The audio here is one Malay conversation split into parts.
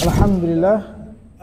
Alhamdulillah,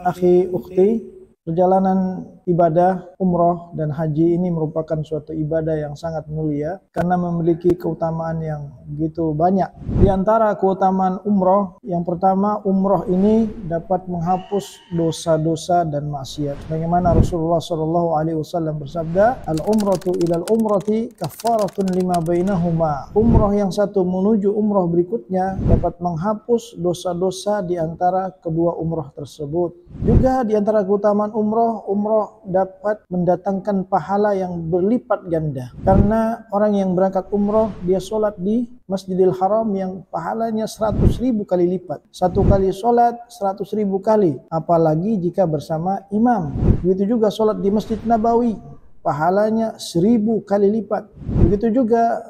akhi ukhti, perjalanan ibadah umrah dan haji ini merupakan suatu ibadah yang sangat mulia karena memiliki keutamaan yang begitu banyak. Di antara keutamaan umrah, yang pertama, umrah ini dapat menghapus dosa-dosa dan maksiat. Bagaimana Rasulullah SAW bersabda, "Al-umratu ilal umrati kafaratun lima bainahuma." Umrah yang satu menuju umrah berikutnya dapat menghapus dosa-dosa di antara kedua umrah tersebut. Juga di antara keutamaan umrah dapat mendatangkan pahala yang berlipat ganda. Karena orang yang berangkat umrah, dia solat di Masjidil Haram yang pahalanya 100.000 kali lipat. Satu kali solat 100.000 kali, apalagi jika bersama imam. Begitu juga solat di Masjid Nabawi, pahalanya 1000 kali lipat. Begitu juga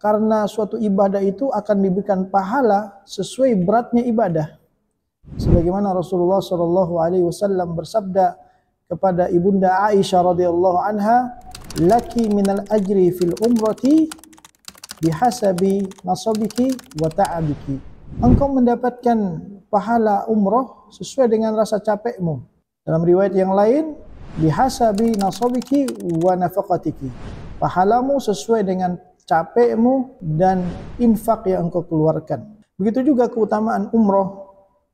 karena suatu ibadah itu akan diberikan pahala sesuai beratnya ibadah. Sebagaimana Rasulullah SAW bersabda kepada ibunda Aisyah radhiyallahu anha, "Laki minal ajri fil umrati bihasabi nasabiki wa ta'abiki." Engkau mendapatkan pahala umrah sesuai dengan rasa capekmu. Dalam riwayat yang lain, bihasabi nasabiki wa nafaqatiki. Pahalamu sesuai dengan capekmu dan infak yang engkau keluarkan. Begitu juga keutamaan umrah,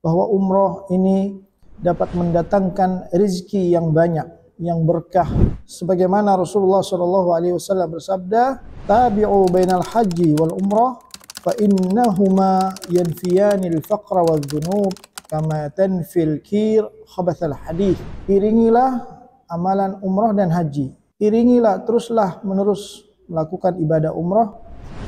bahwa umrah ini dapat mendatangkan rezeki yang banyak, yang berkah. Sebagaimana Rasulullah SAW bersabda, "Tabi'u bainal haji wal umrah, fa innahuma yanfiyanil faqra wal dhunub, kama tanfil kir khabathal hadith." Iringilah amalan umrah dan haji. Iringilah, teruslah menerus melakukan ibadah umrah,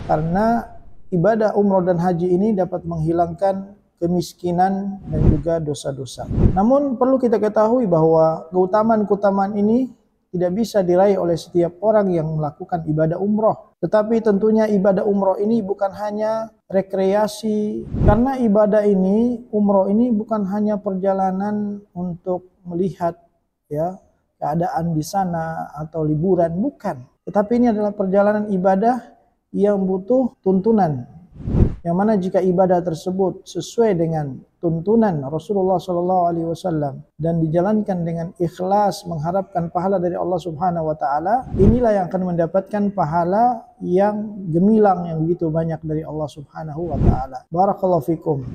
karena ibadah umrah dan haji ini dapat menghilangkan kemiskinan dan juga dosa-dosa. Namun perlu kita ketahui bahwa keutamaan-keutamaan ini tidak bisa diraih oleh setiap orang yang melakukan ibadah umrah. Tetapi tentunya ibadah umrah ini bukan hanya rekreasi, karena ibadah ini, umrah ini bukan hanya perjalanan untuk melihat keadaan di sana atau liburan, bukan. Tetapi ini adalah perjalanan ibadah yang butuh tuntunan. Yang mana jika ibadah tersebut sesuai dengan tuntunan Rasulullah SAW dan dijalankan dengan ikhlas mengharapkan pahala dari Allah Subhanahu wa taala, inilah yang akan mendapatkan pahala yang gemilang yang begitu banyak dari Allah Subhanahu wa taala. Barakallahu fikum.